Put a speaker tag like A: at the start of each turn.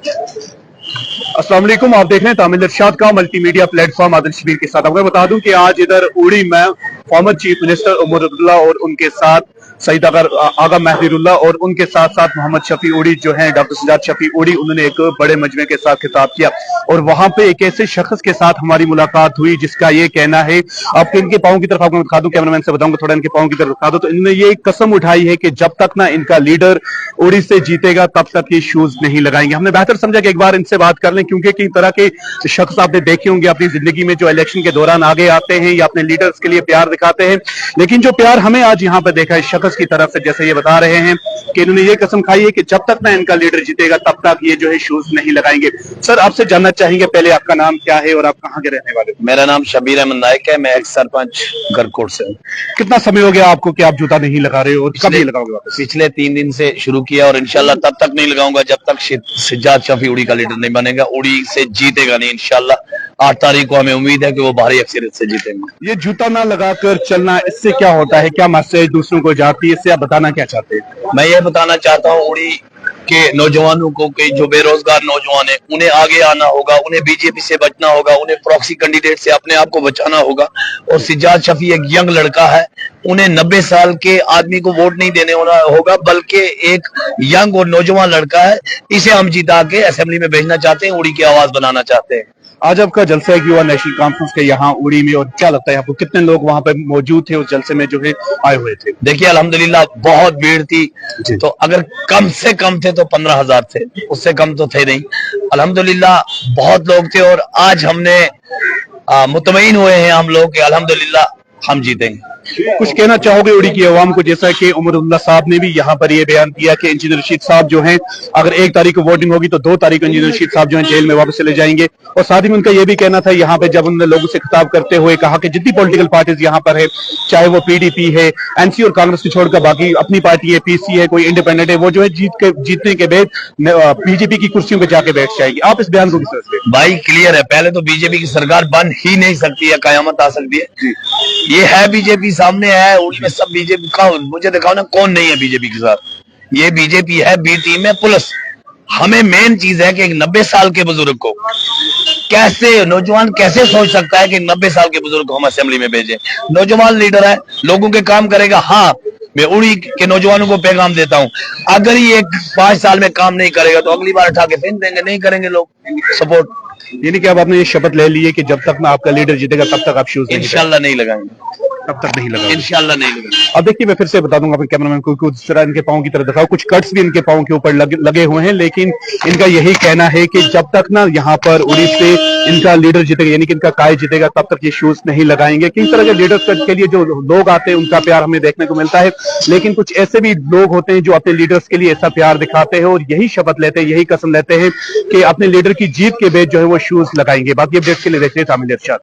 A: अस्सलाम वालेकुम, आप देख रहे हैं तामिल इरशाद का मल्टीमीडिया प्लेटफॉर्म आदिल शबीर के साथ। आपको बता दूं कि आज इधर उड़ी में former chief minister Omar Abdullah और उनके साथ सईद आगा महदीरुल्लाह और उनके साथ साथ मोहम्मद शफी उड़ी जो हैं, डॉक्टर सजाद शफी उड़ी, उन्होंने एक बड़े मजमे के साथ खिताब किया और वहां पे एक ऐसे शख्स के साथ हमारी मुलाकात हुई जिसका ये कहना है, आपके इनके पाँव की तरफ आपको दिखा दूं, कैमरामैन से बताऊंगा थोड़ा इनके पाँव की तरफ दिखा दो, तो इन्होंने ये कसम उठाई है कि जब तक ना इनका लीडर उड़ी से जीतेगा तब तक ये शूज नहीं लगाएंगे। हमने बेहतर समझा कि एक बार इनसे बात कर लें, क्योंकि कई तरह के शख्स आपने देखे होंगे अपनी जिंदगी में जो इलेक्शन के दौरान आगे आते हैं या अपने लीडर्स के लिए प्यार दिखाते हैं, लेकिन जो प्यार हमें आज यहाँ पे देखा है शख्स की तरफ से, जैसे ये बता रहे हैं कि इन्होंने ये कसम खाई है कि जब तक ना इनका लीडर जीतेगा तब तक ये जो है शूज नहीं लगाएंगे। सर, आपसे जानना चाहेंगे पहले आपका नाम क्या है और आप कहाँ के रहने वाले?
B: मेरा नाम शबीर अहमद नाइक है, मैं एक्स सरपंच गरकोट से हूँ।
A: कितना समय हो गया आपको कि आप जूता नहीं लगा रहे हो और कब ये लगाओगे वापस?
B: पिछले 3 दिन से शुरू किया और इंशाल्लाह तब तक नहीं लगाऊंगा जब तक सज्जाद शफी उड़ी का लीडर नहीं बनेगा। उड़ी से जीतेगा नहीं इंशाल्लाह। 8 तारीख को हमें उम्मीद है कि वो भारी अक्सरियत से जीतेंगे।
A: ये जूता ना लगाकर चलना, इससे क्या होता है, क्या मैसेज दूसरों को जाती है, इससे आप बताना क्या चाहते हैं?
B: मैं ये बताना चाहता हूँ उड़ी के नौजवानों को कि जो बेरोजगार नौजवान है उन्हें आगे आना होगा, उन्हें बीजेपी से बचना होगा, उन्हें प्रॉक्सी कैंडिडेट से अपने आप को बचाना होगा। और सज्जाद शफी एक यंग लड़का है, उन्हें 90 साल के आदमी को वोट नहीं देने होगा, बल्कि एक यंग और नौजवान लड़का है, इसे हम जिता के असेंबली में भेजना चाहते हैं, उड़ी की आवाज बनाना चाहते हैं।
A: आज आपका जलसा है युवा नेशनल कॉन्फ्रेंस के यहाँ उड़ी में, और क्या लगता है आपको कितने लोग वहाँ पे मौजूद थे उस जलसे में जो है आए हुए थे?
B: देखिए अल्हम्दुलिल्लाह बहुत भीड़ थी, तो अगर कम से कम थे तो 15,000 थे, उससे कम तो थे नहीं। अल्हम्दुलिल्लाह बहुत लोग थे और आज हमने मुतमईन हुए हैं हम लोग कि अल्हम्दुलिल्लाह हम जीतेंगे।
A: कुछ कहना चाहोगे उड़ी की आवाम को, जैसा कि उमर अब्दुल्ला साहब ने भी यहाँ पर ये बयान दिया कि इंजीनियर रशीद साहब जो हैं, अगर 1 तारीख को वोटिंग होगी तो 2 तारीख को इंजीनियर रशीद साहब जो हैं जेल में वापस चले जाएंगे। और साथ ही में उनका ये भी कहना था यहाँ पे, जब उन्होंने लोगों से खिताब करते हुए कहा कि जितनी पॉलिटिकल पार्टीज यहाँ पर है, चाहे वो पीडीपी है, एनसी और कांग्रेस को छोड़कर बाकी अपनी पार्टी है, पीसी है, कोई इंडिपेंडेंट है, वो जो है जीतने के बाद बीजेपी की कुर्सियों पर जाके बैठ जाएगी। आप इस बयान को किस तरह से?
B: भाई क्लियर है, पहले तो बीजेपी की सरकार बन ही नहीं सकती है, कयामत आ सकती है। ये है बीजेपी सामने है, में सब बीजेपी का, मुझे दिखाओ ना कौन नहीं है बीजेपी के साथ। ये बीजेपी है, बी टीम है प्लस। हमें मेन चीज है कि एक 90 साल के बुजुर्ग को कैसे, नौजवान कैसे सोच सकता है कि 90 साल के बुजुर्ग को हम असेंबली में भेजें? नौजवान लीडर है, लोगों के काम करेगा। हाँ, मैं उड़ी के नौजवानों को पैगाम देता हूँ, अगर ये 5 साल में काम नहीं करेगा तो अगली बार उठा के फेंक देंगे, नहीं करेंगे लोग सपोर्ट।
A: यानी कि अब आपने ये शपथ ले ली है कि जब तक ना आपका लीडर जीतेगा तब तक आप शूज
B: इंशाल्लाह नहीं लगाएंगे,
A: तब तक नहीं लगा,
B: इंशाल्लाह नहीं लगा।
A: अब देखिए, मैं फिर से बता दूंगा अपने कैमरामैन को, कुछ तरह इनके पाँव की तरफ दिखाओ, कुछ कट्स भी इनके पाँव के ऊपर लगे हुए हैं, लेकिन इनका यही कहना है कि जब तक ना यहाँ पर उड़ी से इनका लीडर जीतेगा, यानी कि इनका कायद जीतेगा, तब तक ये शूज नहीं लगाएंगे। किस तरह के लीडर्स के लिए जो लोग आते हैं उनका प्यार हमें देखने को मिलता है, लेकिन कुछ ऐसे भी लोग होते हैं जो अपने लीडर्स के लिए ऐसा प्यार दिखाते हैं और यही शपथ लेते हैं, यही कसम लेते हैं कि अपने लीडर की जीत के बाद जो है वो शूज लगाएंगे। बाकी अपडेट्स के लिए देखते हैं तामिल इरशाद।